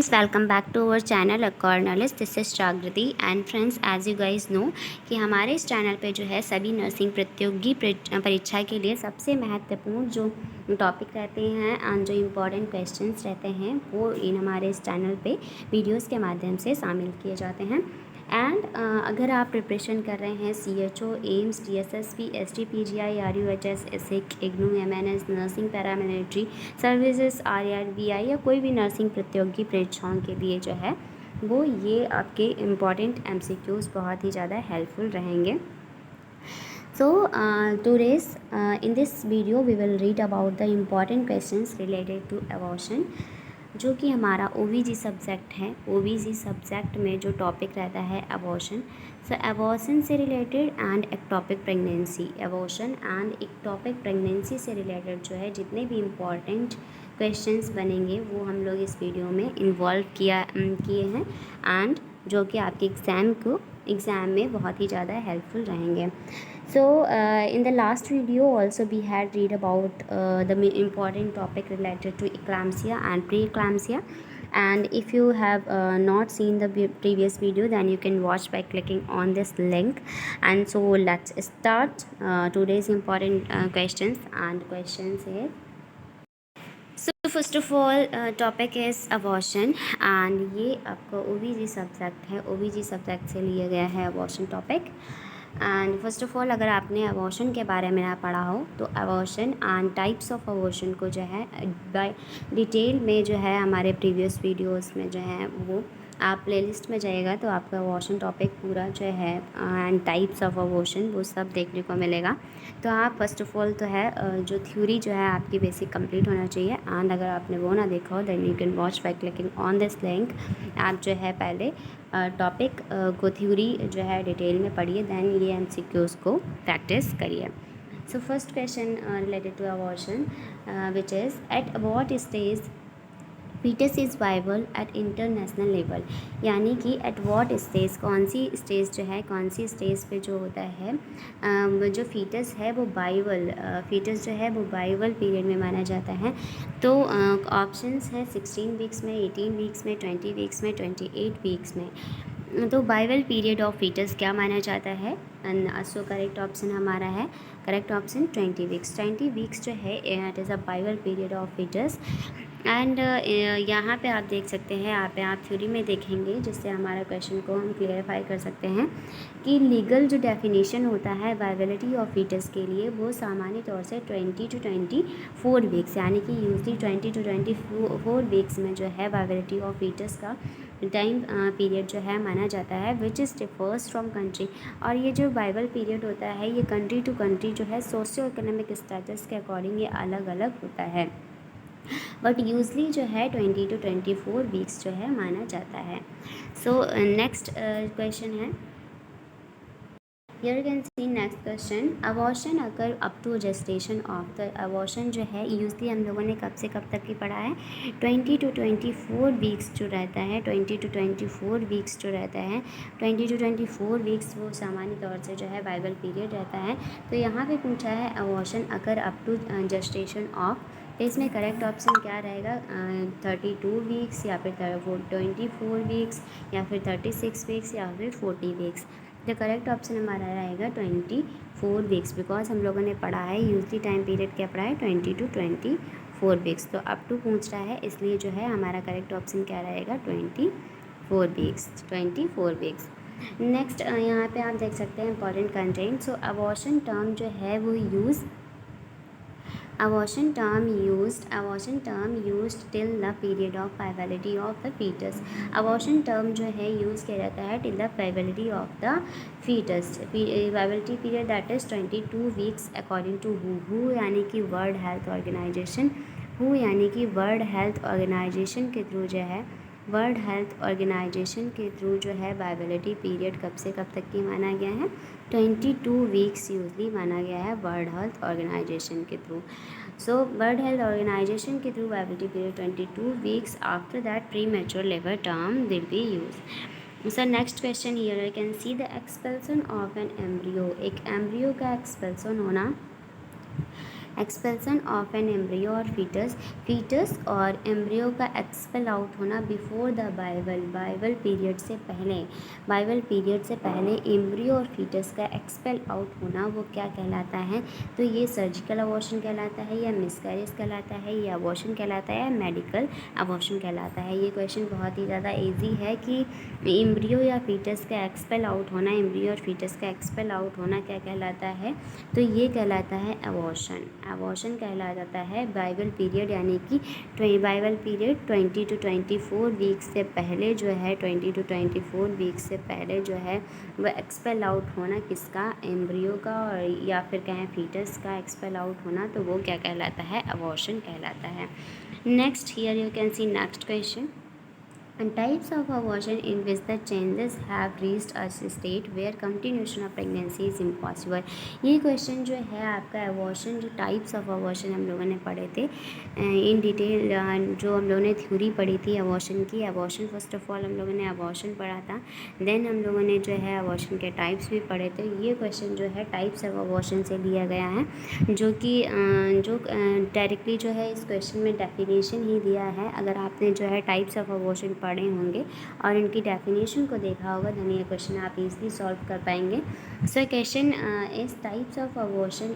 Welcome back to our channel acquire knowledge. This is Jagriti and friends, as you guys know कि हमारे इस channel पे जो है सभी नर्सिंग प्रतियोगी परीक्षा के लिए सबसे महत्वपूर्ण जो टॉपिक रहते हैं एंड जो इम्पोर्टेंट क्वेश्चंस रहते हैं वो इन हमारे इस चैनल पे वीडियोस के माध्यम से शामिल किए जाते हैं। एंड अगर आप प्रिपरेशन कर रहे हैं CHO, AIIMS, DSSP, STPGI, RUHS, ESIC, IGNOU, MNS, nursing paramilitary services, RRBI या कोई भी नर्सिंग प्रतियोगी परीक्षाओं के लिए जो है वो ये आपके इम्पॉर्टेंट MCQs बहुत ही ज़्यादा हेल्पफुल रहेंगे। So in this video we will read about the important questions related to abortion, जो कि हमारा OBG सब्जेक्ट है। OBG सब्जेक्ट में जो टॉपिक रहता है अबॉर्शन। सो अबॉर्शन से related and ectopic pregnancy, abortion and ectopic pregnancy से रिलेटेड जो है जितने भी इम्पॉर्टेंट क्वेश्चंस बनेंगे वो हम लोग इस वीडियो में इन्वॉल्व किए हैं एंड जो कि आपके एग्ज़ाम में बहुत ही ज़्यादा हेल्पफुल रहेंगे। So in the last video also we had read about the important topic related to eclampsia and preeclampsia, and if you have not seen the previous video then you can watch by clicking on this link. And so let's start today's important questions, and questions is, so first of all topic is abortion, and ये आपका OBG subject है। OBG subject से लिया गया है abortion topic. And first of all अगर आपने abortion के बारे में ना पढ़ा हो तो abortion and types of abortion को जो है बाय डिटेल में जो है हमारे प्रीवियस वीडियोस में जो है वो आप प्लेलिस्ट में जाइएगा तो आपका अबॉर्शन टॉपिक पूरा जो है एंड टाइप्स ऑफ अबॉर्शन वो सब देखने को मिलेगा। तो आप फर्स्ट ऑफ ऑल तो है जो थ्योरी जो है आपकी बेसिक कंप्लीट होना चाहिए, एंड अगर आपने वो ना देखा हो then you can watch by clicking on this link. आप जो है पहले टॉपिक को थ्योरी जो है डिटेल में पढ़िए, देन ये MCQs को प्रैक्टिस करिए। So first question related to abortion which is at what stage foetus is viable at international level, यानी कि एट वॉट स्टेज, कौन सी स्टेज जो है कौन सी स्टेज पे जो होता है जो फीटस है वो बाइबल फीटस जो है वो बाइबल पीरियड में माना जाता है। तो ऑप्शंस है 16 वीक्स में, 18 वीक्स में, 20 वीक्स में, 28 वीक्स में। तो बाइबल पीरियड ऑफ फीटस क्या माना जाता है? सो करेक्ट ऑप्शन हमारा है, करेक्ट ऑप्शन 20 वीक्स। 20 वीक्स जो है it is a viable period of foetus. And यहाँ पे आप देख सकते हैं, यहाँ पे आप थ्योरी में देखेंगे जिससे हमारा क्वेश्चन को हम क्लियरिफाई कर सकते हैं कि लीगल जो डेफिनेशन होता है वाइबिलिटी ऑफ फीटस के लिए वो सामान्य तौर से 20 to 24 वीक्स, यानी कि यूजली 20 to 24 वीक्स में जो है वाइबिलिटी ऑफ फीटस का टाइम पीरियड जो है माना जाता है, which is differs from country. और ये जो बाइबल पीरियड होता है ये कंट्री टू कंट्री जो है सोशियो इकोनॉमिक स्टेटस के अकॉर्डिंग ये अलग अलग होता है, बट यूजली जो है 20 to 24 वीक्स जो है माना जाता है। सो नेक्स्ट क्वेश्चन है, here you can see next question, abortion अगर up to gestation of the abortion जो है यूजली हम लोगों ने कब से कब तक की पढ़ा है? 20 to 24 वीक्स जो रहता है, 20 to 24 वीक्स जो रहता है, 20 to 24 वीक्स वो सामान्य तौर से जो है बाइबल पीरियड रहता है। तो यहाँ पे पूछा है अबॉर्शन अगर अप टू जेस्टेशन ऑफ, तो इसमें करेक्ट ऑप्शन क्या रहेगा? 32 वीक्स या फिर 24 वीक्स या फिर 36 वीक्स या फिर 40 वीक्स। द करेक्ट ऑप्शन हमारा रहेगा 24 वीक्स, बिकॉज हम लोगों ने पढ़ा है यूजली टाइम पीरियड क्या पढ़ा है 20 to 24 वीक्स। तो अप टू पूछ रहा है इसलिए जो है हमारा करेक्ट ऑप्शन क्या रहेगा 24 वीक्स, 24 वीक्स। नेक्स्ट यहाँ पे आप देख सकते हैं इंपॉर्टेंट कंटेंट। सो अबॉर्शन टर्म जो है वो abortion term used till the period of viability of the fetus। abortion term जो है यूज़ किया जाता है till the viability of the fetus, viability period that is 22 weeks according to WHO यानी कि वर्ल्ड हेल्थ ऑर्गेनाइजेशन, WHO यानी कि world Health Organization के थ्रू जो है वर्ल्ड हेल्थ ऑर्गेनाइजेशन के थ्रू जो है वाइबिलिटी पीरियड कब से कब तक की माना गया है? 22 वीक्स यूजली माना गया है वर्ल्ड हेल्थ ऑर्गेनाइजेशन के through. So World Health Organization के through viability period 22 weeks, after that pre mature labour term will be use. Sir next question, here you can see the expulsion of an embryo, एक embryo का expulsion होना expulsion of an embryo और fetus और embryo का expel out होना before the viable period से पहले embryo और फीटस का एक्सपेल आउट होना वो क्या कहलाता है? तो ये सर्जिकल अबॉर्शन कहलाता है या मिसकैरेज कहलाता है या अबॉर्शन कहलाता है या मेडिकल अबॉर्शन कहलाता है। ये क्वेश्चन बहुत ही ज़्यादा इजी है कि एम्ब्रियो या फीटस का एक्सपेल आउट होना, एम्ब्रियो और फीटस का एक्सपेल आउट होना क्या कहलाता है? तो ये कहलाता है अबॉर्शन कहला जाता है बाइवल पीरियड, यानी कि बाइवल पीरियड 20 to 24 वीक्स से पहले जो है 20 to 24 वीक्स से पहले जो है वह एक्सपेल आउट होना किसका? एम्ब्रियो का, और या फिर कहें फीटस का एक्सपेल आउट होना, तो वो क्या कहलाता है? अबॉर्शन कहलाता है। Next here you can see next question, types of abortion in which the changes have reached a state where continuation of pregnancy is impossible। ये क्वेश्चन जो है आपका अबॉर्शन, जो टाइप्स ऑफ अबॉर्शन हम लोगों ने पढ़े थे इन डिटेल, जो हम लोगों ने थ्योरी पढ़ी थी अबॉर्शन की। अबॉर्शन फर्स्ट ऑफ ऑल हम लोगों ने अबॉर्शन पढ़ा था, देन हम लोगों ने जो है अबॉर्शन के टाइप्स भी पढ़े थे। ये क्वेश्चन जो है टाइप्स ऑफ अबॉर्शन से लिया गया है, जो कि डायरेक्टली जो है इस क्वेश्चन में डेफिनेशन ही दिया है। अगर आपने जो है टाइप्स ऑफ अबॉर्शन पढ़े होंगे और इनकी डेफिनेशन को देखा होगा, देन ये क्वेश्चन आप इजीली सॉल्व कर पाएंगे। So question is types of abortion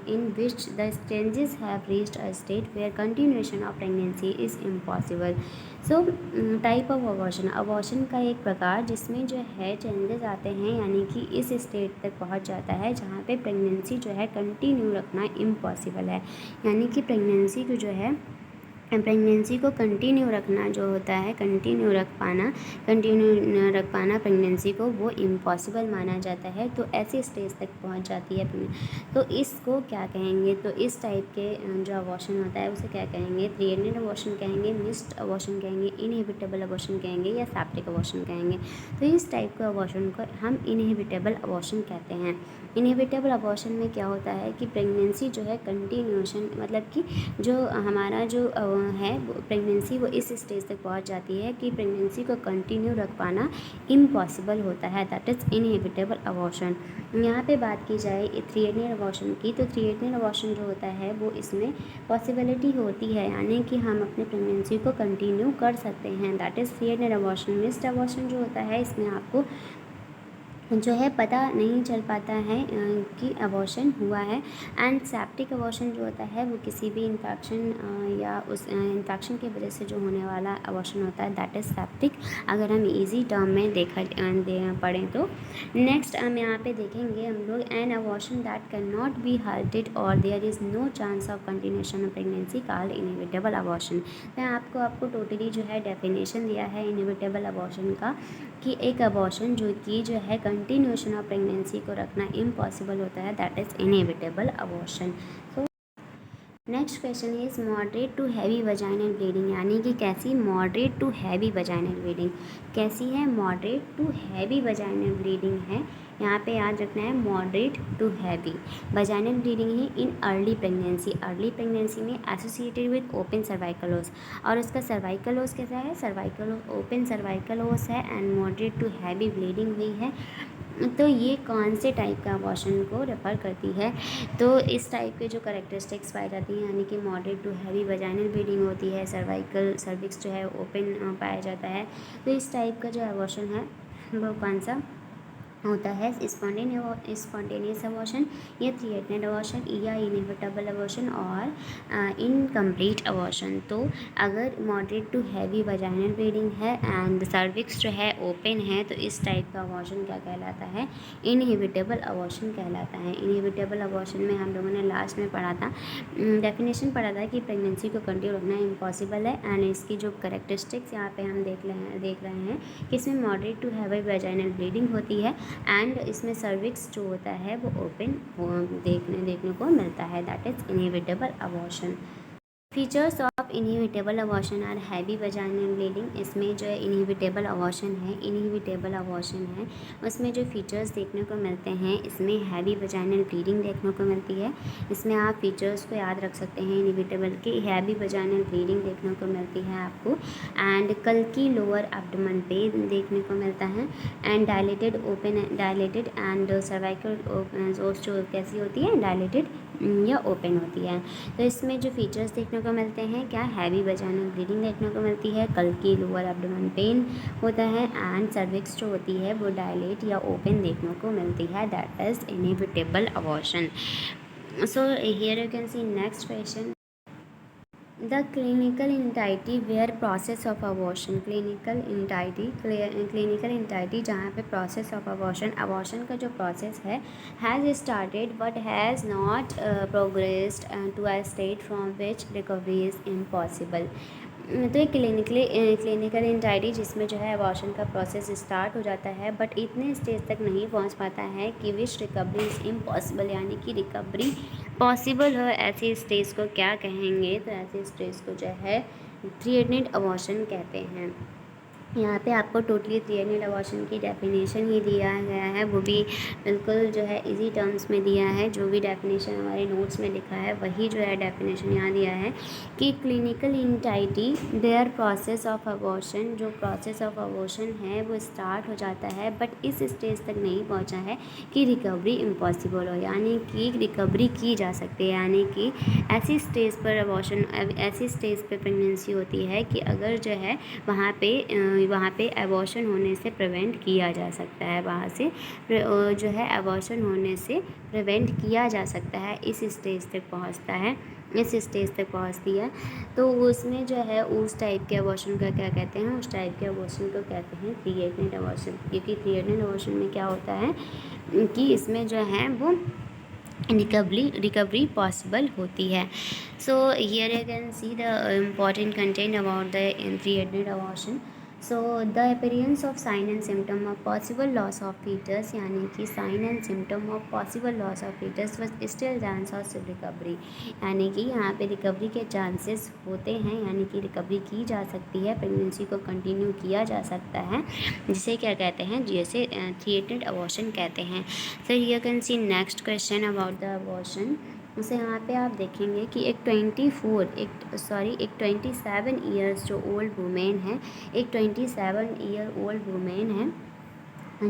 in which the changes have reached a state where continuation of pregnancy is impossible. So type of abortion का एक प्रकार जिसमें जो है चेंजेस आते हैं, यानी कि इस स्टेट तक पहुंच जाता है जहां पे प्रेगनेंसी जो है कंटिन्यू रखना इम्पॉसिबल है, यानी कि प्रेगनेंसी को कंटिन्यू रखना जो होता है, कंटिन्यू रख पाना प्रेगनेंसी को वो इम्पॉसिबल माना जाता है। तो ऐसे स्टेज तक पहुंच जाती है, तो इसको क्या कहेंगे? तो इस टाइप के जो अबॉर्शन होता है उसे क्या कहेंगे? थ्री-एंडेड अबॉर्शन कहेंगे, मिस्ड अबॉर्शन कहेंगे, इनहिबिटेबल अबॉर्शन कहेंगे या सेप्टिक अबॉर्शन कहेंगे। तो इस टाइप के अबॉर्शन को हम इनहिबिटेबल अबॉर्शन कहते हैं। इनहिबिटेबल अबॉर्शन में क्या होता है कि प्रेगनेंसी जो है कंटिन्यूएशन, मतलब कि जो हमारा जो है प्रेगनेंसी वो इस स्टेज तक पहुंच जाती है कि प्रेगनेंसी को कंटिन्यू रख पाना इम्पॉसिबल होता है, दैट इज़ इनहिबिटेबल अबॉर्शन। यहाँ पे बात की जाए थ्री-एंडेड अबॉर्शन की, तो थ्री-एंडेड अबॉर्शन जो होता है वो इसमें पॉसिबिलिटी होती है, यानी कि हम अपने प्रेगनेंसी को कंटिन्यू कर सकते हैं, that is three-ended abortion. Missed abortion जो होता है इसमें आपको जो है पता नहीं चल पाता है कि अबॉर्शन हुआ है। एंड सेप्टिक अबॉर्शन जो होता है वो किसी भी इन्फेक्शन या उस इन्फेक्शन की वजह से जो होने वाला अबॉर्शन होता है, दैट इज़ सेप्टिक, अगर हम इजी टर्म में पढ़ें तो। नेक्स्ट हम यहाँ पे देखेंगे हम लोग an abortion that can not be halted और there is no chance of continuation of pregnancy called inhibitable abortion. तो आपको टोटली जो है डेफिनेशन दिया है इनहिबिटेबल अबॉर्शन का, कि एक अबॉर्शन जो है कंटिन्यूएशन ऑफ प्रेगनेंसी को रखना इम्पॉसिबल होता है, that is inhibitable abortion. So next question is moderate to heavy vaginal bleeding, यानी कि कैसी? Moderate to heavy vaginal bleeding कैसी है? Moderate to heavy vaginal bleeding है। यहाँ पे याद रखना है moderate to heavy vaginal bleeding है इन अर्ली प्रेगनेंसी में associated with open cervical os, और उसका सर्वाइकल ओस कैसा है? ओपन सर्वाइकल ओस है and moderate to heavy bleeding हुई है। तो ये कौन से टाइप का अबॉर्शन को रेफ़र करती है? तो इस टाइप के जो करेक्टरिस्टिक्स पाई जाती हैं, यानी कि moderate to heavy vaginal bleeding होती है, सर्विक्स जो है ओपन पाया जाता है। तो इस टाइप का जो अबॉर्शन है वो कौन सा होता है? स्पॉन्टेनियस अबॉर्शन या थ्री-एंडेड अबॉर्शन या इनहिबिटेबल अबॉर्शन और इनकम्प्लीट अबॉर्शन। तो अगर moderate to heavy vaginal bleeding है एंड सर्विक्स जो है ओपन है, तो इस टाइप का अबॉर्शन क्या कहलाता है? इनहिबिटेबल अबॉर्शन कहलाता है। इनहिबिटेबल अबॉर्शन में हम लोगों ने लास्ट में पढ़ा था, डेफिनेशन पढ़ा था कि प्रेगनेंसी को कंटिन्यू रखना इम्पॉसिबल है, एंड इसकी जो करेक्टरिस्टिक्स यहाँ पे हम देख रहे हैं कि इसमें moderate to heavy vaginal bleeding होती है एंड इसमें सर्विक्स जो होता है वो ओपन देखने को मिलता है, that is inhibitable abortion. Features of inhibitable abortion are heavy vaginal bleeding. इसमें जो इनहिबिटेबल अबॉर्शन है उसमें जो फीचर्स देखने को मिलते हैं, इसमें हैवी वजाइनल ब्लीडिंग देखने को मिलती है। इसमें आप फीचर्स को याद रख सकते हैं इनहिबिटेबल की, हैवी वजाइनल ब्लीडिंग देखने को मिलती है आपको, एंड कल्की लोअर एब्डोमेन पे देखने को मिलता है, एंड डायलेटेड एंड सर्वाइकल ओस जो कैसी होती है? डायलेटेड या ओपन होती है। तो इसमें जो फीचर्स देखने को मिलते हैं, क्या हैवी वजाइनल ब्लीडिंग देखने को मिलती है, कल्कि लोअर एब्डोमेन पेन होता है, एंड सर्विक्स जो होती है वो डायलेट या ओपन देखने को मिलती है, that is inevitable abortion. So here you can see next question, the clinical entity where process of abortion, clinical entity जहाँ पे प्रोसेस ऑफ अबॉर्शन का जो प्रोसेस है has started but has not progressed to a state from which recovery is impossible. तो ये clinical इंटाइटी जिसमें जो है अबॉर्शन का प्रोसेस स्टार्ट हो जाता है बट इतने स्टेज तक नहीं पहुंच पाता है कि विच रिकवरी इज़ इम्पॉसिबल, यानी कि रिकवरी पॉसिबल हो, ऐसी स्टेज को क्या कहेंगे? तो ऐसी स्टेज को जो है थ्रेटनेड अबॉर्शन कहते हैं। यहाँ पे आपको टोटली थ्रेटनेड अबॉर्शन की डेफिनेशन ही दिया गया है, वो भी बिल्कुल जो है इजी टर्म्स में दिया है। जो भी डेफिनेशन हमारे नोट्स में लिखा है वही जो है डेफिनेशन यहाँ दिया है कि clinical entity there process of abortion, जो प्रोसेस ऑफ अबॉर्शन है वो स्टार्ट हो जाता है बट इस स्टेज तक नहीं पहुँचा है कि रिकवरी इम्पॉसिबल हो, यानी कि रिकवरी की जा सकती है, यानी कि ऐसी स्टेज पर अबॉर्शन, ऐसी स्टेज पर प्रेगनेंसी होती है कि अगर जो है वहाँ पे एबॉर्शन होने से प्रिवेंट किया जा सकता है, वहाँ से जो है एबॉर्शन होने से प्रिवेंट किया जा सकता है, इस स्टेज तक पहुँचता है, इस स्टेज तक पहुँचती है। तो उसमें जो है उस टाइप के एबॉर्शन का क्या कहते हैं, उस टाइप के एबॉर्शन को कहते हैं थ्रेटनेड अबॉर्शन। क्योंकि थ्रेटनेड अबॉर्शन में क्या होता है कि इसमें जो है वो रिकवरी पॉसिबल होती है। So here you can see the important content about the threatened abortion. So the appearance of sign and symptom of possible loss of fetus, यानी कि sign and symptom of possible loss of fetus was still chance of recovery, यानी कि यहाँ पे recovery के chances होते हैं, यानी कि रिकवरी की जा सकती है, प्रेगनेंसी को कंटिन्यू किया जा सकता है, जिसे क्या कहते हैं, जैसे थ्रेटनेड अबॉर्शन कहते हैं। So you can see next question about the abortion. उसे यहाँ पे आप देखेंगे कि एक 27 ईयर्स जो ओल्ड वुमेन है, एक 27 ईयर ओल्ड वुमेन है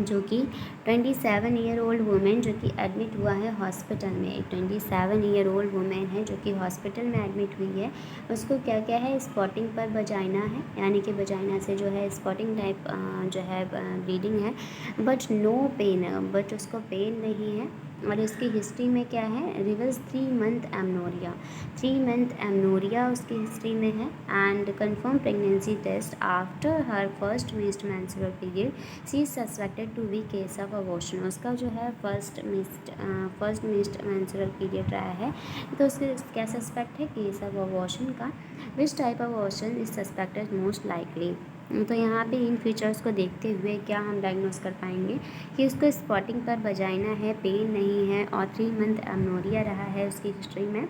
जो कि 27 ईयर ओल्ड वुमेन जो कि एडमिट हुआ है हॉस्पिटल में, एक 27 ईयर ओल्ड वुमेन है जो कि हॉस्पिटल में एडमिट हुई है। उसको क्या क्या है, स्पॉटिंग पर वजाइना है, यानी कि वजाइना से जो है स्पॉटिंग टाइप जो है ब्लीडिंग है, बट नो पेन, बट उसको पेन नहीं है। और इसकी हिस्ट्री में क्या है, reverse 3 month amenorrhoea, 3 month amenorrhoea उसकी हिस्ट्री में है, and confirm pregnancy test after her first missed menstrual period, she is suspected to be case of abortion. उसका जो है फर्स्ट मिस्ड मेंस्ट्रुअल पीरियड रहा है, तो उसके क्या सस्पेक्ट है, केस ऑफ अबॉर्शन का। Which type of abortion is suspected most likely. तो यहाँ पे इन फीचर्स को देखते हुए क्या हम डायग्नोस कर पाएंगे कि उसको स्पॉटिंग पर वजाइना है, पेन नहीं है, और 3 मंथ एमनोरिया रहा है उसकी हिस्ट्री में।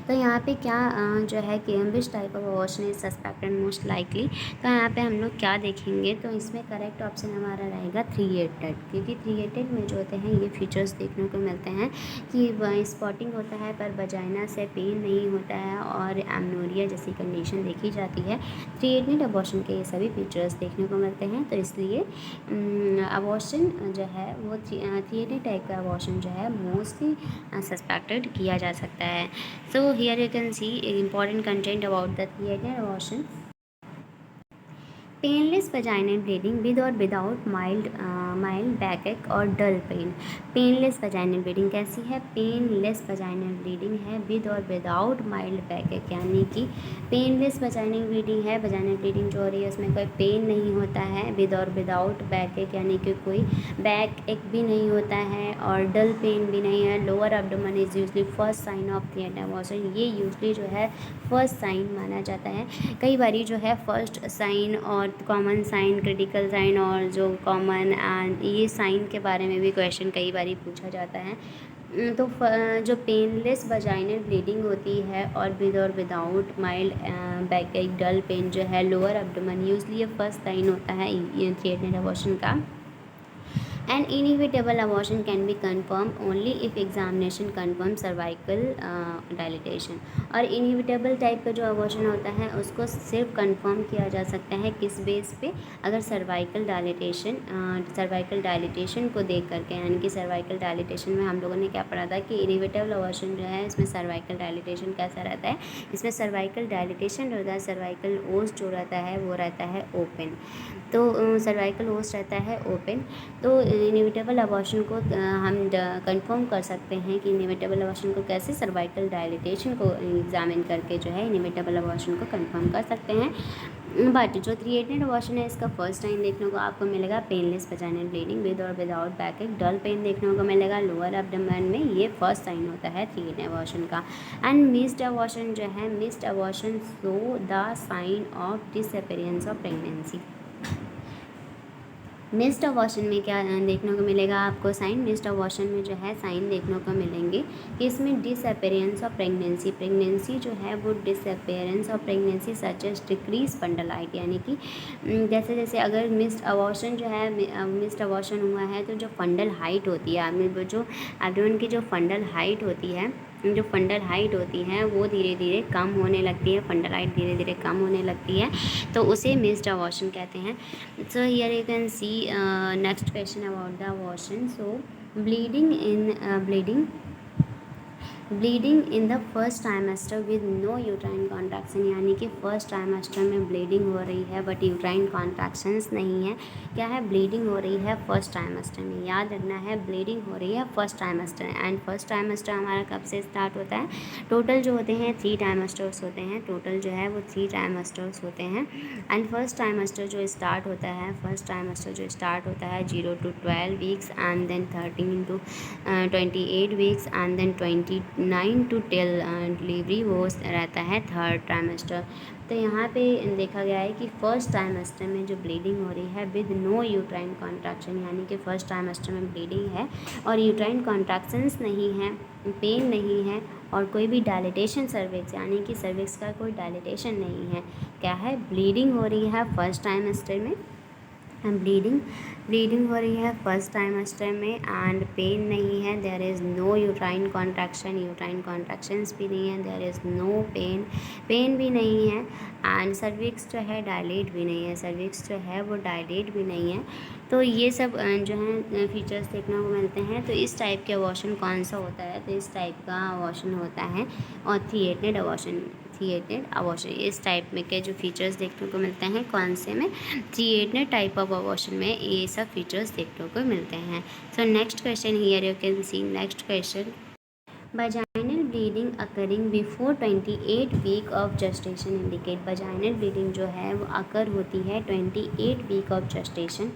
तो यहाँ पे क्या जो है कि which type of abortion is suspected most likely, तो यहाँ पे हम लोग क्या देखेंगे, तो इसमें करेक्ट ऑप्शन हमारा रहेगा थ्रेटनेड, क्योंकि थ्रेटनेड में जो होते हैं ये फीचर्स देखने को मिलते हैं कि स्पॉटिंग होता है पर वजाइना से पेन नहीं होता है और एमनोरिया जैसी कंडीशन देखी जाती है। थ्रेटनेड अबॉर्शन के ये सभी फीचर्स देखने को मिलते हैं, तो इसलिए अबॉर्शन जो है वो थ्रेटनेड टाइप का अबॉर्शन जो है मोस्टली सस्पेक्टेड किया जा सकता है। So here you can see important content about the threatened abortion. Painless vaginal bleeding with और विदाउट माइल्ड बैकएक और dull pain. Painless vaginal bleeding कैसी है, पेनलेस वजाइनल ब्लीडिंग है विद और विदाउट माइल्ड बैकएक, यानी कि पेनलेस वजाइनल ब्लीडिंग है, vaginal bleeding जो हो रही है उसमें कोई पेन नहीं होता है, विद और विदाउट बैकएक यानी कि कोई बैक एक भी नहीं होता है, और डल पेन भी नहीं है। Lower abdomen is usually first sign of threatened abortion, ये यूजली जो है फर्स्ट साइन माना जाता है। कई बारी जो है फर्स्ट साइन और कॉमन साइन, क्रिटिकल साइन और जो कॉमन एंड ये साइन के बारे में भी क्वेश्चन कई बारी पूछा जाता है। तो जो पेनलेस वजाइनल ब्लीडिंग होती है और without mild backache dull pain जो है लोअर एब्डोमेन, यूजली ये फर्स्ट साइन होता है ये थ्रेटनेड अबॉर्शन का। And inevitable abortion can be confirm only if examination confirm cervical dilatation. और इनएविटेबल टाइप का जो अबॉर्शन होता है उसको सिर्फ कन्फर्म किया जा सकता है किस बेस पे, अगर सर्वाइकल डायलिटेशन को देख करके, यानी कि सर्वाइकल डायलिटेशन में हम लोगों ने क्या पढ़ा था कि इनएविटेबल अबॉर्शन जो है इसमें सर्वाइकल डायलिटेशन कैसा रहता है, इसमें सर्वाइकल डायलिटेशन होता है, सर्वाइकल ओस जो रहता है वो रहता है ओपन। तो सर्वाइकल ओस रहता है ओपन। तो इनएविटेबल अबॉर्शन को हम कंफर्म कर सकते हैं कि इनएविटेबल अबॉर्शन को कैसे, सर्वाइकल डायलिटेशन को एग्जामिन करके जो है इनएविटेबल अबॉर्शन को कंफर्म कर सकते हैं। बट जो थ्री-एटेड अबॉर्शन है इसका फर्स्ट टाइम देखने को आपको मिलेगा पेनलेस वजाइनल ब्लीडिंग विद और विदाउट बैकएक, डल पेन देखने को मिलेगा लोअर एब्डोमेन में, ये फर्स्ट साइन होता है थ्री-एटेड अबॉर्शन का। एंड मिस्ड अबॉर्शन जो है, missed abortion show the sign of disappearance of pregnancy. Missed abortion में क्या देखने को मिलेगा आपको साइन, मिस्ड अबॉर्शन में जो है साइन देखने को मिलेंगे कि इसमें डिसअपीयरेंस ऑफ प्रेगनेंसी, प्रेगनेंसी जो है वो disappearance of pregnancy such as decrease fundal height, यानी कि जैसे जैसे अगर मिस्ड अबॉर्शन जो है, मिस्ड अबॉर्शन हुआ है तो जो फंडल हाइट होती है, जो एब्डोमेन की जो फंडल हाइट होती है, जो फंडल हाइट होती है वो धीरे धीरे कम होने लगती है, फंडल हाइट धीरे धीरे कम होने लगती है, तो उसे मिस्ड अबॉर्शन कहते हैं। So here you can see next question about the abortion. So bleeding in the first trimester with no uterine contraction, यानी कि फर्स्ट ट्राइमेस्टर में ब्लीडिंग हो रही है बट यूट्राइन कॉन्ट्रैक्शंस नहीं है। क्या है, ब्लीडिंग हो रही है फर्स्ट ट्राइमेस्टर में, याद रखना है ब्लीडिंग हो रही है first trimester. And first trimester हमारा कब से स्टार्ट होता है, टोटल जो होते हैं 3 ट्राइमेस्टर्स होते हैं, टोटल जो है वो 3 ट्राइमेस्टर्स होते हैं। एंड फर्स्ट ट्राइमेस्टर जो स्टार्ट होता है, फर्स्ट ट्राइमेस्टर जो स्टार्ट होता है 0 to 12 weeks and then 13 to 28 weeks and then 29 to till delivery, वो रहता है थर्ड ट्राइमेस्टर। तो यहाँ पे देखा गया है कि फर्स्ट ट्राइमेस्टर में जो ब्लीडिंग हो रही है विद नो यूट्राइन कॉन्ट्रैक्शन, यानी कि फर्स्ट ट्राइमेस्टर में ब्लीडिंग है और यूट्राइन कॉन्ट्रैक्शंस नहीं है, पेन नहीं है और कोई भी डायलिटेशन सर्विक्स, यानी कि सर्विक्स का कोई डायलिटेशन नहीं है। क्या है, ब्लीडिंग हो रही है फर्स्ट ट्राइमेस्टर में, ब्लीडिंग हो रही है फर्स्ट ट्राइमेस्टर में एंड पेन नहीं है, there is no uterine contraction, uterine contractions भी नहीं है, देयर इज़ नो पेन भी नहीं है एंड सर्विक्स जो है डायलेट भी नहीं है, सर्विक्स जो है वो डायलेट भी नहीं है। तो ये सब जो है फीचर्स देखने को मिलते हैं। तो इस टाइप के अबॉर्शन कौन सा होता है, तो इस टाइप का अबॉर्शन होता है और थ्री-एटेड अबॉर्शन, थ्री-एटेड अबॉर्शन। इस टाइप में के जो फीचर्स देखने को मिलते हैं कौन से में, थ्री-एटेड टाइप ऑफ अबॉर्शन में ये सब फीचर्स देखने को मिलते हैं। So next question here you can see, next question, vaginal bleeding occurring before 28 week of gestation indicate, vaginal bleeding जो है वो अकर होती है 28 वीक ऑफ gestation,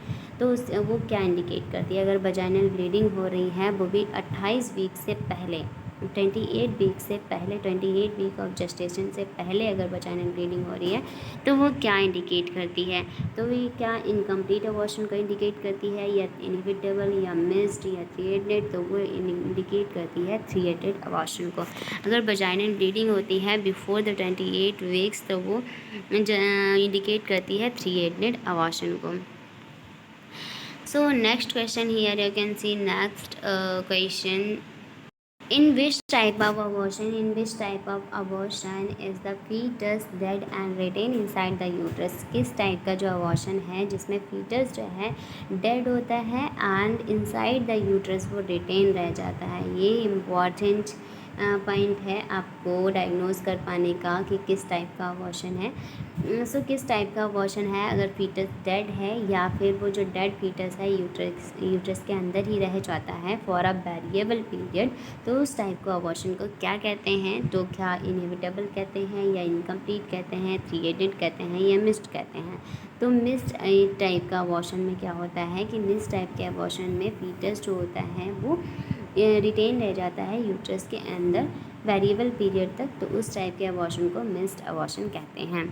तो वो क्या इंडिकेट करती है, अगर vaginal bleeding हो रही है वो भी 28 वीक से पहले, 28 वीक से पहले, 28 वीक ऑफ जेस्टेशन से पहले अगर वजाइनल ब्लीडिंग हो रही है तो वो क्या इंडिकेट करती है, तो ये क्या इनकम्प्लीट अबॉर्शन को इंडिकेट करती है या इनएविटेबल या मिस्ड या थ्री-एटेड, तो वो इंडिकेट करती है थ्री-एटेड अबॉर्शन को। अगर वजाइनल ब्लीडिंग होती है बिफोर द 28 वीक्स तो वो इंडिकेट करती है थ्री-एटेड अबॉर्शन को। सो next question here you can see, next question, in which type of abortion is the fetus dead and retained inside the uterus, किस टाइप का जो अबॉर्शन है जिसमें फीटस जो है डेड होता है एंड इनसाइड द यूट्रस वो रिटेन रह जाता है। ये इम्पॉर्टेंट पॉइंट है आपको डायग्नोज कर पाने का कि किस टाइप का अबॉर्शन है। सो किस टाइप का अबॉर्शन है, अगर फीटस डेड है या फिर वो जो डेड फीटस है यूट्रस के अंदर ही रह जाता है फॉर अ वेरिएबल पीरियड, तो उस टाइप को अबॉर्शन को क्या कहते हैं, तो क्या इनएविटेबल कहते हैं या इनकम्प्लीट कहते हैं, थ्री-एटेड कहते हैं या मिस्ड कहते हैं। तो मिस्ड टाइप का अबॉर्शन में क्या होता है कि मिस्ड टाइप के अबॉर्शन में फीटस जो होता है वो रिटेन रह जाता है यूट्रस के अंदर वेरिएबल पीरियड तक, तो उस टाइप के अबॉर्शन को मिस्ड अबॉर्शन कहते हैं।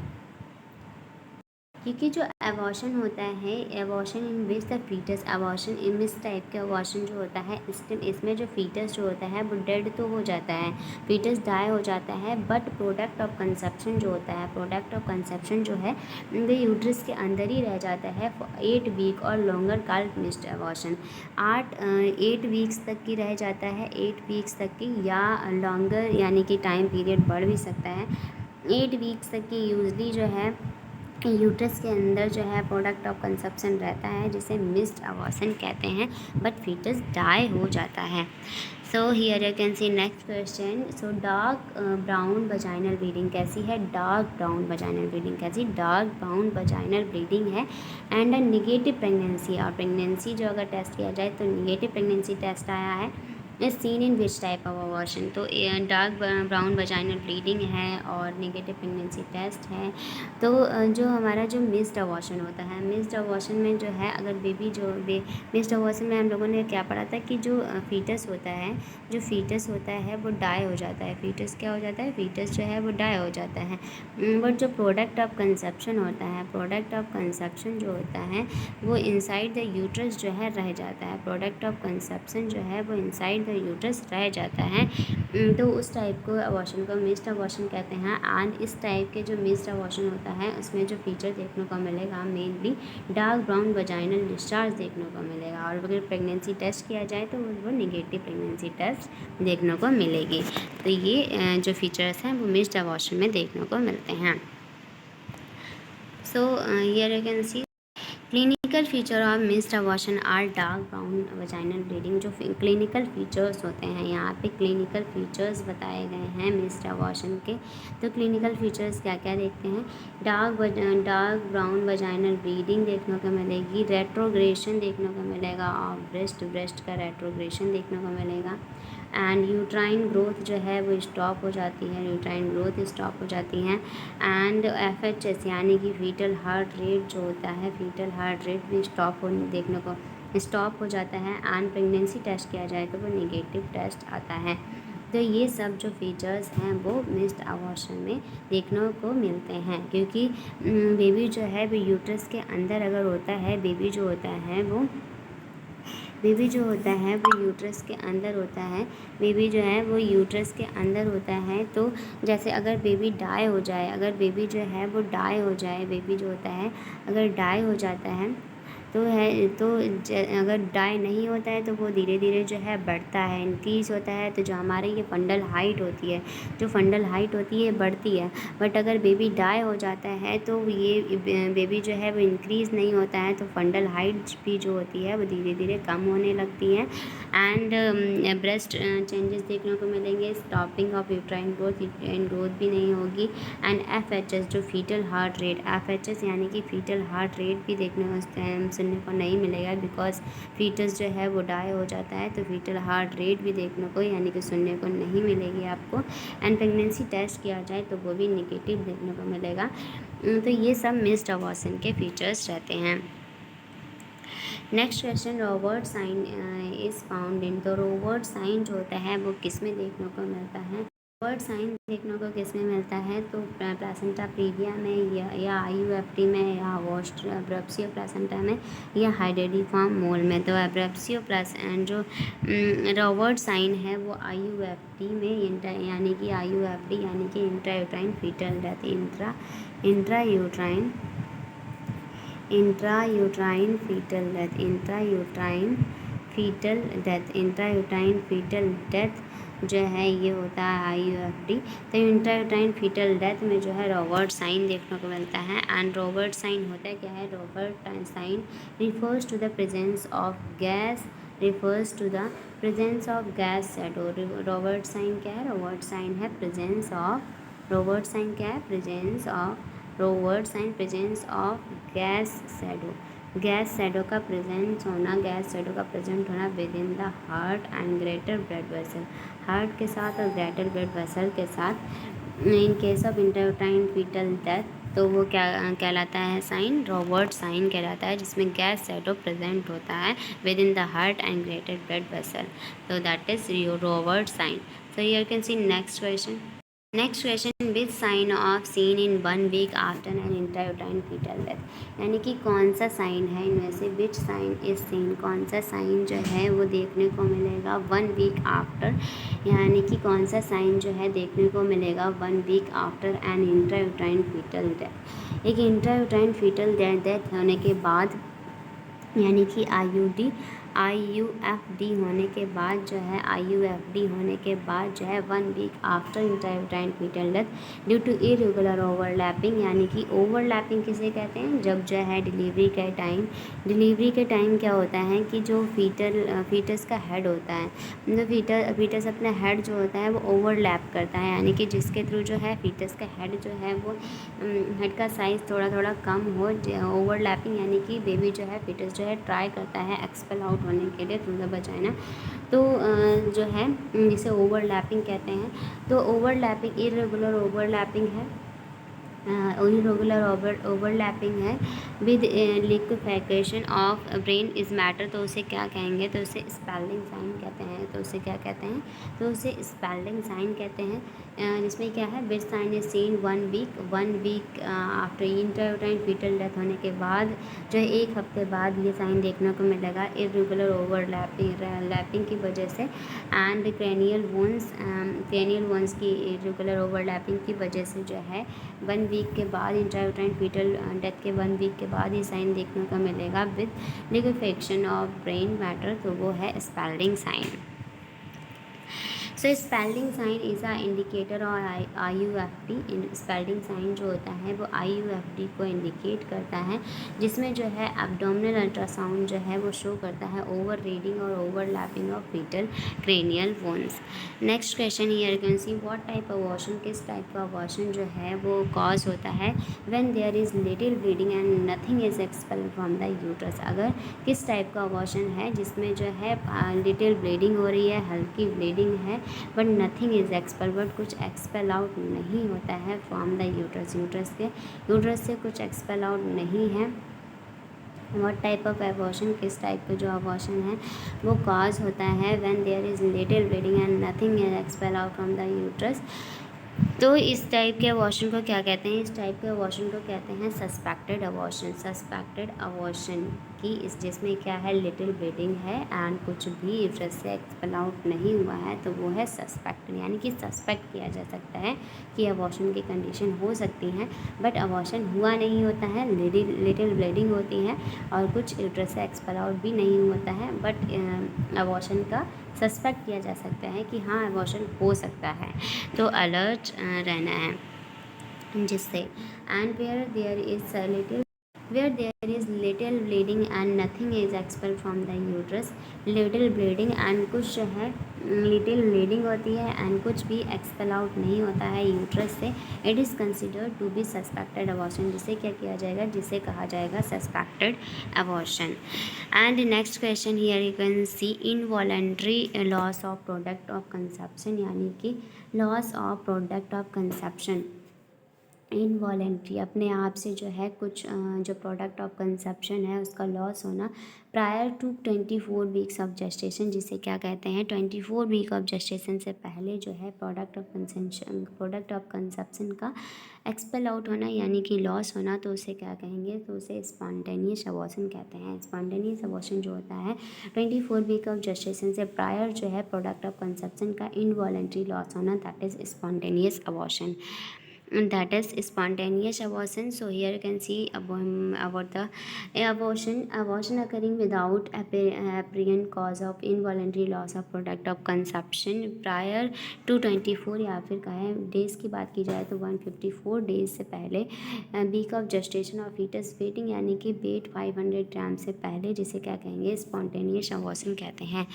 क्योंकि जो एबॉर्शन होता है, abortion in which the fetus, abortion in इस टाइप के एबॉर्शन जो होता है इसमें जो फीटस जो होता है वो डेड तो हो जाता है, फीटस डाई हो जाता है, बट प्रोडक्ट ऑफ कंसेप्शन जो होता है, प्रोडक्ट ऑफ कंसेप्शन जो है वो यूट्रस के अंदर ही रह जाता है 8 वीक और longer called missed abortion. 8 weeks तक की रह जाता है, 8 वीक्स तक की, या लॉन्गर यानी कि टाइम पीरियड बढ़ भी सकता है। 8 वीक्स तक की यूजली जो है यूट्रस के अंदर जो है प्रोडक्ट ऑफ कंसेप्शन रहता है, जिसे मिस्ड अबॉर्शन कहते हैं, बट फीटस डाई हो जाता है। So here you can see next question. So dark brown vaginal bleeding कैसी है? डार्क ब्राउन वजाइनल ब्लीडिंग कैसी? डार्क ब्राउन वजाइनल ब्लीडिंग है एंड अ निगेटिव प्रेगनेंसी, और प्रेगनेंसी जो अगर टेस्ट किया जाए तो निगेटिव प्रेगनेंसी टेस्ट आया है। Is seen in which type of abortion? तो डार्क ब्राउन वजाइनल ब्लीडिंग है और निगेटिव प्रेगनेंसी टेस्ट है। तो जो हमारा जो मिस्ड अबॉर्शन होता है, मिस्ड अबॉर्शन में जो है अगर बेबी जो मिस्ड अबॉर्शन में हम लोगों ने क्या पढ़ा था कि जो फीटस होता है, जो फीटस होता है वो डाई हो जाता है। फीटस क्या हो जाता है? फीटस जो है वो डाई हो जाता है। बट जो प्रोडक्ट ऑफ कंसेप्शन होता है, प्रोडक्ट ऑफ कंसेप्शन जो होता है वो इनसाइड द यूट्रस जो है रह जाता है। प्रोडक्ट ऑफ कंसेप्शन जो है वो इनसाइड द यूट्रस रह जाता है। तो उस टाइप को अबॉर्शन को मिस्ड अबॉर्शन कहते हैं। एंड इस टाइप के जो मिस्ड अबॉर्शन होता है उसमें जो फीचर देखने को मिलेगा mainly dark brown vaginal discharge देखने को मिलेगा, और अगर प्रेगनेंसी टेस्ट किया जाए तो वो निगेटिव प्रेगनेंसी टेस्ट देखने को मिलेगी। तो ये जो फीचर्स हैं वो मिस्ड अबॉर्शन में देखने को मिलते हैं। So here you can see clinical feature of missed abortion are dark brown vaginal bleeding. जो क्लिनिकल फीचर्स होते हैं, यहाँ पे क्लिनिकल फीचर्स बताए गए हैं मिस्ड अबॉर्शन के। तो क्लिनिकल फीचर्स क्या क्या देखते हैं? डार्क ब्राउन वजाइनल ब्लीडिंग देखने को मिलेगी, रेट्रोग्रेशन देखने को मिलेगा ऑफ ब्रेस्ट का रेट्रोग्रेशन देखने को मिलेगा, एंड यूट्राइन ग्रोथ जो है वो स्टॉप हो जाती है, यूट्राइन ग्रोथ स्टॉप हो जाती हैं। एंड FHS यानी कि फीटल हार्ट रेट जो होता है, फीटल हार्ट रेट भी देखने को स्टॉप हो जाता है। एंड प्रेगनेंसी टेस्ट किया जाए तो वो निगेटिव टेस्ट आता है। तो ये सब जो फीचर्स हैं वो मिस्ड अबॉर्शन में देखने को मिलते हैं, क्योंकि बेबी जो है वो यूट्रस के अंदर अगर होता है, बेबी जो होता है वो यूट्रस के अंदर होता है, बेबी जो है वो यूट्रस के अंदर होता है। तो जैसे अगर बेबी डाई हो जाए, अगर बेबी जो है वो डाई हो जाए, बेबी जो होता है अगर डाई हो जाता है तो अगर डाई नहीं होता है तो वो धीरे धीरे जो है बढ़ता है, इंक्रीज़ होता है। तो जो हमारे ये फंडल हाइट होती है, जो फंडल हाइट होती है बढ़ती है। बट अगर बेबी डाई हो जाता है तो ये बेबी जो है वो इंक्रीज़ नहीं होता है, तो फंडल हाइट भी जो होती है वो धीरे धीरे कम होने लगती है। एंड ब्रेस्ट चेंजेस देखने को मिलेंगे, स्टॉपिंग ऑफ यूट्राइन ग्रोथ भी नहीं होगी। एंड FHS जो फीटल हार्ट रेट, FHS यानी कि फीटल हार्ट रेट भी देखने को सुनने को नहीं मिलेगा, बिकॉज फीटस जो है वो डाई हो जाता है। तो फीटल हार्ट रेट भी देखने को यानी कि सुनने को नहीं मिलेगी आपको। एंड प्रेगनेंसी टेस्ट किया जाए तो वो भी निगेटिव देखने को मिलेगा। तो ये सब मिस्ड अबॉर्शन के फीचर्स रहते हैं। Next question, Robert sign is found in. तो रोबर्ट साइन जो होता है वो किस में देखने को मिलता है? रोबर्ट साइन देखने को किस में मिलता है? तो प्लासेंटा प्रीविया में, या IUFT में, या एब्रेप्सियो प्लासेंटा में, या हाइडेरिफॉर्म मोल में। तो एब्रेप्सियो जो रोबर्ट साइन है वो IUFT में, यानी कि IUFT यानी कि intrauterine fetal death, intrauterine fetal death जो है ये होता है IUFT। तो इंट्रायूट्राइन फीटल डेथ में जो है रोबर्ट साइन देखने को मिलता है। एंड रोबर्ट साइन होता है क्या है? Robert sign refers to the presence of gas shadow। Robert sign क्या है? रोबर्ट साइन है presence of gas shadow. Gas shadow का प्रेजेंट होना within the heart and greater blood vessel, heart के साथ और ग्रेटर ब्लड वेसल के साथ। In case of intrauterine fetal death तो वो क्या कहलाता है? साइन, रोबर्ट साइन कहलाता है, जिसमें गैस शैडो प्रेजेंट होता है within the heart and greater blood vessel. तो that is Robert sign. So here you can see next question. Next question, which sign of seen in 1 week after an intrauterine fetal death, यानी कि कौन सा sign है इनमें से विच sign is scene, कौन सा साइन जो है वो देखने को मिलेगा 1 वीक आफ्टर, यानी कि कौन सा साइन जो है देखने को मिलेगा 1 week after an intrauterine fetal death. एक इंट्रायूटाइन फीटल डेथ होने के बाद, यानी कि IUFD होने के बाद जो है, IUFD होने के बाद जो है 1 week after intrauterine fetal death due to irregular overlapping, यानी कि ओवरलैपिंग किसे कहते हैं, जब जो है डिलीवरी के टाइम क्या होता है कि जो फीटस का हेड होता है, मतलब फीटस अपना हेड जो होता है वो ओवरलैप करता है, यानी कि जिसके थ्रू जो है फीटस का हेड जो है वो हेड का साइज़ थोड़ा थोड़ा कम हो, ओवरलैपिंग, यानी कि बेबी जो है फीटस जो है ट्राई करता है एक्सपेल आउट होने के लिए थ्रू द वजाइना, तो जो है जिसे ओवरलैपिंग कहते हैं। तो ओवरलैपिंग इरेगुलर ओवरलैपिंग है, इरेगुलर ओवरलैपिंग है with liquefaction of brain is matter, तो उसे क्या कहेंगे, तो उसे स्पेल्डिंग साइन कहते हैं, तो उसे क्या कहते हैं, तो उसे स्पेल्डिंग साइन कहते हैं, जिसमें क्या है which sign is seen 1 week after intrauterine fetal death होने के बाद जो है 1 हफ्ते बाद ये साइन देखने को मिलेगा इरेगुलर ओवरलैपिंग की वजह से, एंड क्रेनियल वोन्स की इरेगुलर ओवरलैपिंग की वजह से जो है 1 वीक के बाद इंट्रायूटाइन फीटल डेथ के 1 वीक के बाद ये साइन देखने को मिलेगा with liquefaction of brain matter, तो वो है Spalding sign. So Spalding sign is a indicator और IUFD, स्पेल्डिंग साइन जो होता है वो IUFD को इंडिकेट करता है, जिसमें जो है एब्डोमिनल अल्ट्रासाउंड जो है वो शो करता है ओवर रीडिंग और overlapping of fetal cranial bones. Next question here can see what type of abortion, किस टाइप का अबॉर्शन जो है वो कॉज होता है when there is little bleeding and nothing is expelled from the uterus, अगर किस टाइप का अबॉर्शन है जिसमें जो है लिटिल ब्लीडिंग हो रही है, हल्की ब्लीडिंग है, but nothing is expel, but कुछ एक्सपेल आउट नहीं होता है फ्रॉम द यूट्रस से कुछ एक्सपेल आउट नहीं है। व्हाट टाइप ऑफ एबॉर्शन, किस टाइप का जो अबॉर्शन है वो कॉज होता है when there is little bleeding and nothing is expel out from the uterus. तो इस टाइप के अबॉर्शन को क्या कहते हैं, इस टाइप के अबॉर्शन को कहते हैं सस्पेक्टेड अबॉर्शन की इस जिसमें क्या है लिटिल ब्लीडिंग है एंड कुछ भी यूट्रस से एक्सपेल आउट नहीं हुआ है, तो वो है सस्पेक्टेड, यानी कि सस्पेक्ट किया जा सकता है कि अबॉर्शन की कंडीशन हो सकती है, बट अबॉर्शन हुआ नहीं होता है, लिटिल ब्लीडिंग होती है और कुछ यूट्रस से एक्सपेल आउट भी नहीं होता है, बट अबॉर्शन का सस्पेक्ट किया जा सकता है कि हाँ अबॉर्शन हो सकता है, तो अलर्ट रहना है जिससे। And where there is little bleeding and nothing is expelled from the uterus, little bleeding and कुछ जो है little bleeding होती है and कुछ भी expel out नहीं होता है यूट्रस से, it is considered to be suspected abortion, जिसे क्या किया जाएगा, जिसे कहा जाएगा suspected abortion। and next question here you can see involuntary loss of product of conception, यानी कि loss of product of conception, involuntary अपने आप से जो है कुछ जो प्रोडक्ट ऑफ कंसेप्शन है उसका लॉस होना prior to 24 weeks of gestation, जिसे क्या कहते हैं 24 वीक ऑफ जेस्टेशन से पहले जो है प्रोडक्ट ऑफ कंसेप्शन का एक्सपेल आउट होना यानी कि लॉस होना, तो उसे क्या कहेंगे, तो उसे स्पॉन्टेनियस अबॉर्शन कहते हैं। स्पॉन्टेनियस अबॉर्शन जो होता है 24 वीक ऑफ जेस्टेशन से प्रायर जो है प्रोडक्ट ऑफ कंसेप्शन का इनवॉलेंट्री लॉस होना, that is spontaneous abortion, that is spontaneous abortion. So here you can see about the abortion occurring without apparent cause of involuntary loss of product of conception prior to 24 या फिर कहें days की बात की जाए तो 154 days से पहले वीक ऑफ जेस्टेशन और फीटस वेटिंग यानी कि वेट 500 ग्राम से पहले, जिसे क्या कहेंगे स्पॉन्टेनियस अबॉर्शन कहते हैं।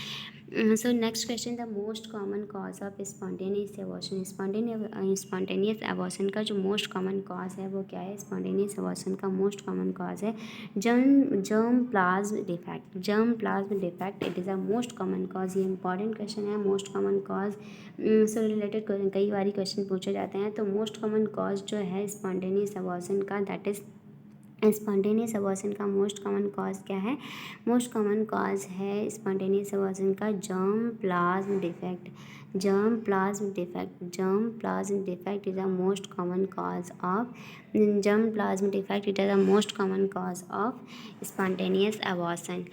So next question, the most common cause of spontaneous abortion, spontaneous abortion का जो मोस्ट कॉमन कॉज है वो क्या है, स्पॉन्टेनियस अबॉर्शन का मोस्ट कॉमन कॉज है germ plasm defect, it is a most common cause. ये इंपॉर्टेंट क्वेश्चन है, मोस्ट कॉमन कॉज से रिलेटेड कई बार क्वेश्चन पूछे जाते हैं। तो मोस्ट कॉमन कॉज जो है स्पॉन्टेनियस अबॉर्शन का दैट इज़ स्पॉन्टेनियस अबॉर्शन का मोस्ट कॉमन कॉज क्या है? मोस्ट कॉमन कॉज है स्पॉन्टेनियस अबॉर्शन का germ plasm defect. Germ plasm defect, germ plasm defect is the most common cause of germ plasm defect it is the most common cause of spontaneous abortion.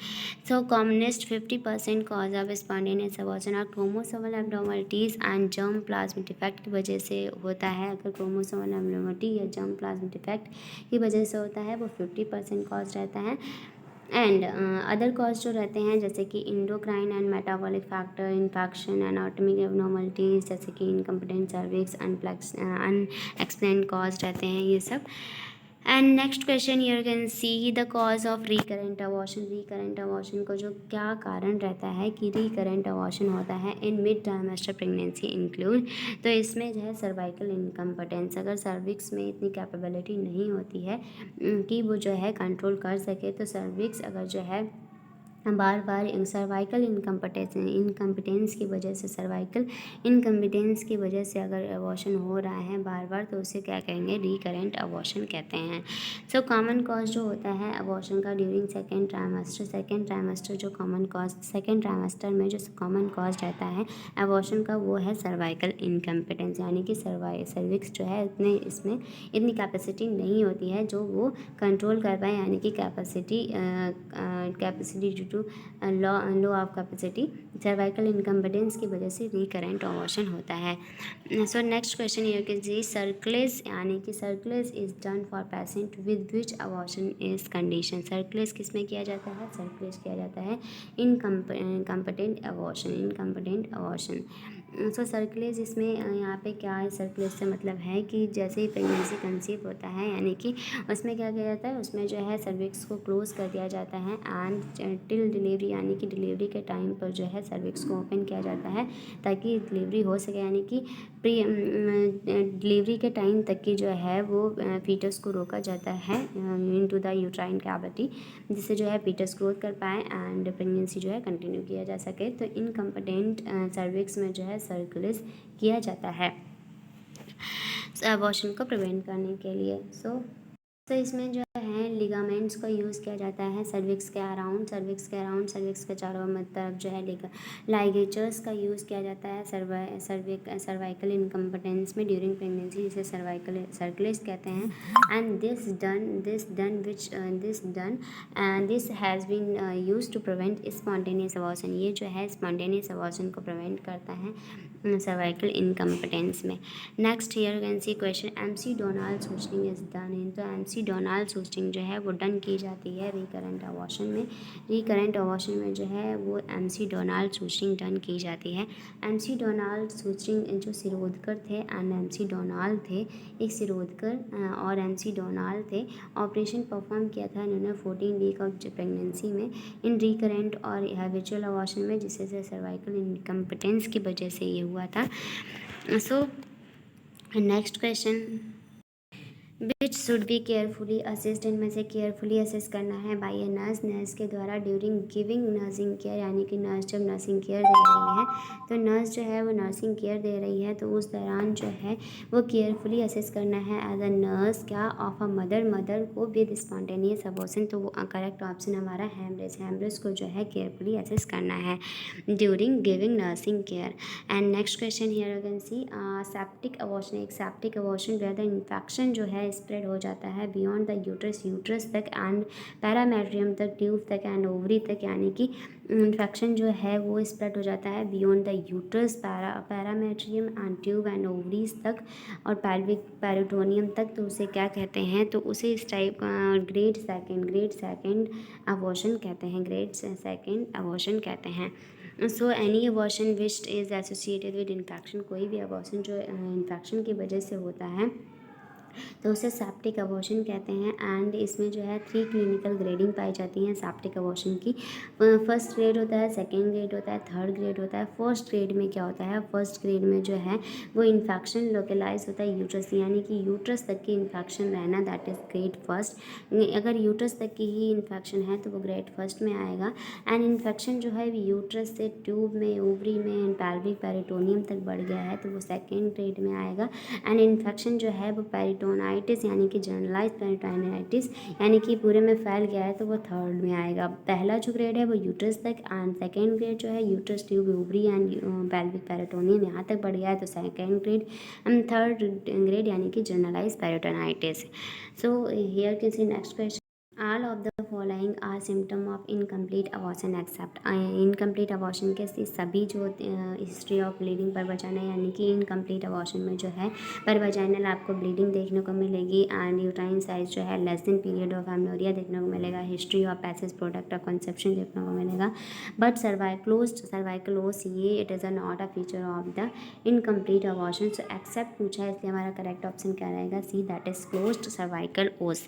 So commonest 50% cause of spontaneous abortion और chromosomal abnormalities and germ plasm defect की वजह से होता है। अगर chromosomal abnormality या germ plasm defect की वजह से होता है वो 50% कॉज रहता है। एंड अदर कॉज जो रहते हैं जैसे कि endocrine and metabolic factor, infection, anatomic abnormalities जैसे कि इनकम्पिटेंट सर्विक्स, अनएक्सप्लेन्ड कॉज रहते हैं ये सब। And next question here can see the cause of recurrent abortion. Recurrent abortion को जो क्या कारण रहता है कि रिकरेंट अबॉर्शन होता है in mid trimester pregnancy include. तो इसमें जो है सर्वाइकल इनकम्पिटेंस, अगर सर्विक्स में इतनी कैपेबिलिटी नहीं होती है कि वो जो है कंट्रोल कर सके, तो सर्विक्स अगर जो है बार बार सर्वाइकल इनकम्पिटेंस की वजह से, सर्वाइकल इनकम्पिटेंस की वजह से अगर अबॉर्शन हो रहा है बार बार, तो उसे क्या कहेंगे? रिकरेंट अबॉर्शन कहते हैं। सो कॉमन कॉज जो होता है अबॉर्शन का during second trimester, second trimester जो कॉमन कॉज, सेकेंड ट्राइमेस्टर में जो कॉमन कॉज रहता है अबॉर्शन का वो है सर्वाइकल इनकम्पिटेंस, यानी कि सर्विक्स जो है इतने इसमें इतनी कैपेसिटी नहीं होती है जो वो कंट्रोल कर पाए, यानी कि capacity due to low of capacity, cervical incompetence की वजह से रिकरेंट अबॉर्शन होता है। सो नेक्स्ट क्वेश्चन ये कि जी सर्कुलेज, यानी कि cerclage is done for patient with which abortion is condition. Cerclage किस में किया जाता है? सर्कुलेज किया जाता है incompetent abortion, incompetent abortion. So cerclage इसमें यहाँ पे क्या है? सर्कुलेज से मतलब है कि जैसे ही प्रेगनेंसी कंसीव होता है, यानी कि उसमें क्या किया जाता है, उसमें जो है सर्विक्स को क्लोज कर दिया जाता है एंड टिल डिलीवरी, यानी कि डिलीवरी के टाइम पर जो है सर्विक्स को ओपन किया जाता है ताकि डिलीवरी हो सके, यानी कि प्री डिलीवरी के टाइम तक की जो है वो फीटस को रोका जाता है इनटू द यूट्राइन कैविटी, जिससे जो है फीटस ग्रोथ कर पाए एंड प्रेगनेंसी जो है कंटिन्यू किया जा सके। तो इनकम्पिटेंट सर्विक्स में जो है सर्कुलेज किया जाता है अबॉर्शन को प्रिवेंट करने के लिए। तो इसमें जो है लिगामेंट्स का यूज़ किया जाता है सर्विक्स के अराउंड, सर्विक्स के चारों तरफ जो है लाइगेचर्स का यूज़ किया जाता है सर्वाइकल इनकम्पिटेंस में ड्यूरिंग प्रेगनेंसी, जिसे सर्वाइकल सर्कुलेज कहते हैं। And this has been use to prevent spontaneous abortion. ये जो है स्पॉन्टेनियस अबॉर्शन को प्रिवेंट करता है सर्वाइकल इनकम्पिटेंस में। Next here can see question McDonald suturing is done in. तो एमसी डोनाल्ड सूचनिंग जो है वो डन की जाती है रिकरेंट अबॉर्शन में। रिकरेंट अबॉर्शन में जो है वो एमसी डोनाल्ड सूचनिंग डन की जाती है। एमसी डोनाल्ड सूचनिंग जो सिरोधकर थे एंड एमसी डोनाल्ड थे, एक सिरोधकर और एमसी डोनाल्ड थे, ऑपरेशन परफॉर्म किया था इन्होंने 14 वीक ऑफ प्रेगनेंसी में इन रिकरेंट और हैबिचुअल अबॉर्शन में, जिससे सर्वाइकल इनकम्पिटेंस की वजह से ये हुआ था। सो next question which should be carefully assist, इनमें से केयरफुली असिस्ट करना है बाई ए नर्स, नर्स के द्वारा ड्यूरिंग गिविंग नर्सिंग केयर, यानी कि नर्स जब नर्सिंग केयर दे रही है, तो नर्स जो है वो नर्सिंग केयर दे रही है तो उस दौरान जो है वो केयरफुली असिस्ट करना है एज अ नर्स क्या ऑफ अ मदर को विद स्पॉन्टेनियस अबॉर्शन। तो वो करेक्ट ऑप्शन हमारा हेमरेज को जो है केयरफुली असिस्ट करना है during giving nursing care. And next question here you can see septic abortion, एक septic abortion where the infection जो है स्प्रेड हो जाता है बियॉन्ड द यूट्रस तक एंड पैरामेट्रियम तक, ट्यूब तक एंड ओवरी तक, यानी कि इन्फेक्शन जो है वो स्प्रेड हो जाता है beyond the uterus, parametrium and tube and ovaries तक और पैल्विक पेरिटोनियम तक। तो उसे क्या कहते हैं? तो उसे इस टाइप ग्रेड सेकेंड अबॉर्शन कहते हैं, ग्रेड सेकेंड अबॉर्शन कहते हैं। So any abortion which is associated with infection, कोई भी अबॉर्शन जो इन्फेक्शन की वजह से होता है तो उसे सेप्टिक अबॉर्शन कहते हैं। एंड इसमें जो है 3 क्लिनिकल ग्रेडिंग पाई जाती हैं सेप्टिक अबॉर्शन की। फर्स्ट ग्रेड होता है, सेकेंड ग्रेड होता है, थर्ड ग्रेड होता है। फर्स्ट ग्रेड में क्या होता है? फर्स्ट ग्रेड में जो है वो इन्फेक्शन लोकलाइज होता है यूट्रस, यानी कि यूट्रस तक की इन्फेक्शन रहना, दैट इज़ ग्रेड फर्स्ट। अगर यूट्रस तक की ही इन्फेक्शन है तो वो ग्रेड फर्स्ट में आएगा। एंड इन्फेक्शन जो है यूट्रस से ट्यूब में, ओवरी में एंड पैल्विक पेरिटोनियम तक बढ़ गया है तो वो सेकेंड ग्रेड में आएगा। एंड इन्फेक्शन जो है वो पेरिटोनाइटिस यानी कि जनरलाइज पेरिटोनाइटिस यानी कि पूरे में फैल गया है तो वो थर्ड में आएगा। पहला जो ग्रेड है वो यूट्रस तक, एंड सेकेंड ग्रेड जो है uterus tube ovary and pelvic peritoneum यहाँ तक बढ़ गया है तो second grade, and third grade यानी कि generalize peritonitis. So here can see next question, all of the following are symptom of incomplete abortion except. Incomplete abortion के सभी जो history of bleeding per vagina यानी कि इनकम्प्लीट अबॉर्शन में जो है पर वजाइनल आपको ब्लीडिंग देखने को मिलेगी, एंड यूट्राइन साइज जो है less than period of amenorrhoea देखने को मिलेगा, history of passage product of conception देखने को मिलेगा, बट क्लोज्ड सर्वाइकल ओस ये it is a not a feature of the incomplete abortion. So except पूछा है इसलिए हमारा करेक्ट ऑप्शन क्या रहेगा, C that is closed cervical os.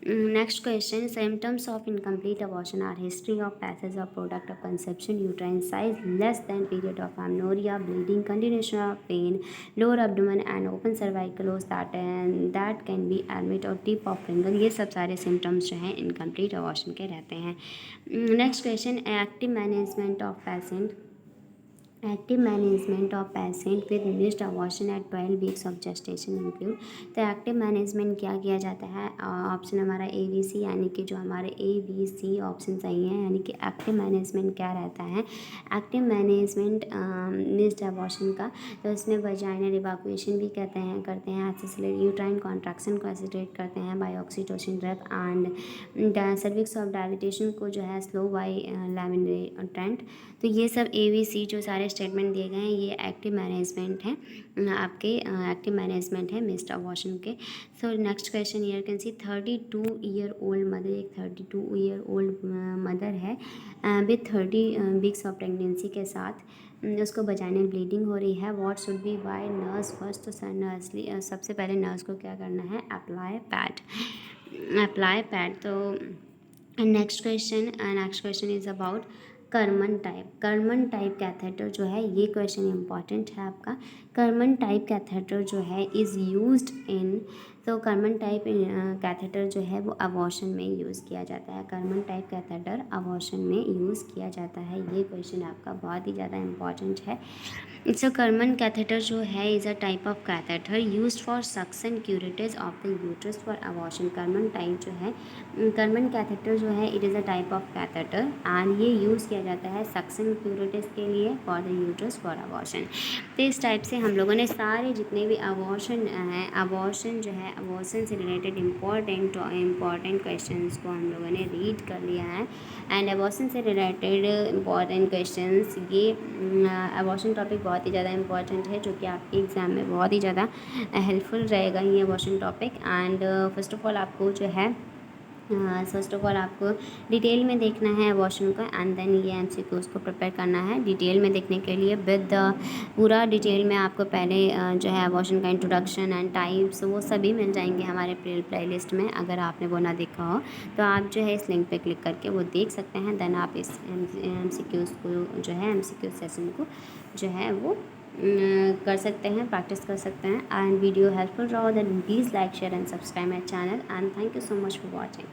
Next question, symptoms of incomplete abortion are history of passage of product of conception, uterine size less than period of amenorrhea, bleeding, continuation of pain, lower abdomen and open cervical os that can be admit or tip of finger। ये सब सारे symptoms जो हैं incomplete abortion के रहते हैं। Next question, active management of patient with missed abortion at 12 weeks of gestation include। तो active management क्या किया जाता है, ऑप्शन हमारा ए बी सी यानी कि जो हमारे ए बी सी ऑप्शन सही हैं, यानी कि एक्टिव मैनेजमेंट क्या रहता है। एक्टिव मैनेजमेंट मिस्ड अबॉर्शन का, तो इसमें वजाइनल इवाकुएशन भी करते हैं एसिलेट यूट्राइन कॉन्ट्रैक्शन को एसिलेट करते हैं by oxytocin drug, and cervix of dilatation को जो है स्लो बाय लैमिनेटेंट। तो ये सब ए बी सी जो सारे स्टेटमेंट दिए गए हैं ये एक्टिव मैनेजमेंट है, आपके एक्टिव मैनेजमेंट है मिस्ड अबॉर्शन के। So next question here can see, 32 year old mother, एक 32 ईयर ओल्ड मदर है विथ 30 वीक्स ऑफ प्रेगनेंसी के साथ, उसको वजाइनल ब्लीडिंग हो रही है, what should be by nurse first. तो सबसे पहले नर्स को क्या करना है, अप्लाई पैड। तो next question is about Karman type catheter जो है, ये क्वेश्चन इंपॉर्टेंट है आपका। कर्मन टाइप कैथेटर जो है इज़ यूज्ड इन, तो कर्मन टाइप कैथेटर जो है वो अबॉर्शन में यूज़ किया जाता है। कर्मन टाइप कैथेटर अबॉर्शन में यूज़ किया जाता है, ये क्वेश्चन आपका बहुत ही ज़्यादा इंपॉर्टेंट है। सो कर्मन कैथेटर जो है is a type of catheter used for suction curettage of the uterus for abortion. Karman type जो है, कर्मन कैथेटर जो है it is a type of catheter and ये यूज़ किया जाता है सक्शन क्यूरेटिस के लिए for the uterus for abortion. तो इस टाइप से हम लोगों ने सारे जितने भी अबॉर्शन हैं, अबॉर्शन जो है अबॉर्शन से रिलेटेड इम्पॉर्टेंट क्वेश्चंस को हम लोगों ने रीड कर लिया है, एंड अबॉर्शन से रिलेटेड इम्पॉर्टेंट क्वेश्चंस, ये अबॉर्शन टॉपिक बहुत ही ज़्यादा इंपॉर्टेंट है जो कि आपके एग्ज़ाम में बहुत ही ज़्यादा हेल्पफुल रहेगा ये abortion topic. And first of all आपको डिटेल में देखना है अबॉर्शन का, एंड देन ये एमसीक्यूज़ को प्रिपेयर करना है। डिटेल में देखने के लिए विद पूरा डिटेल में आपको पहले जो है अबॉर्शन का इंट्रोडक्शन एंड टाइप्स वो सभी मिल जाएंगे हमारे प्लेलिस्ट में। अगर आपने वो ना देखा हो तो आप जो है इस लिंक पे क्लिक करके वो देख सकते हैं, देन आप इस एमसीक्यूज़ को जो है एमसीक्यू सेशन को जो है वो कर सकते हैं, प्रैक्टिस कर सकते हैं। एंड वीडियो हेल्पफुल रहो then please like share and subscribe my channel, and thank you so much for watching.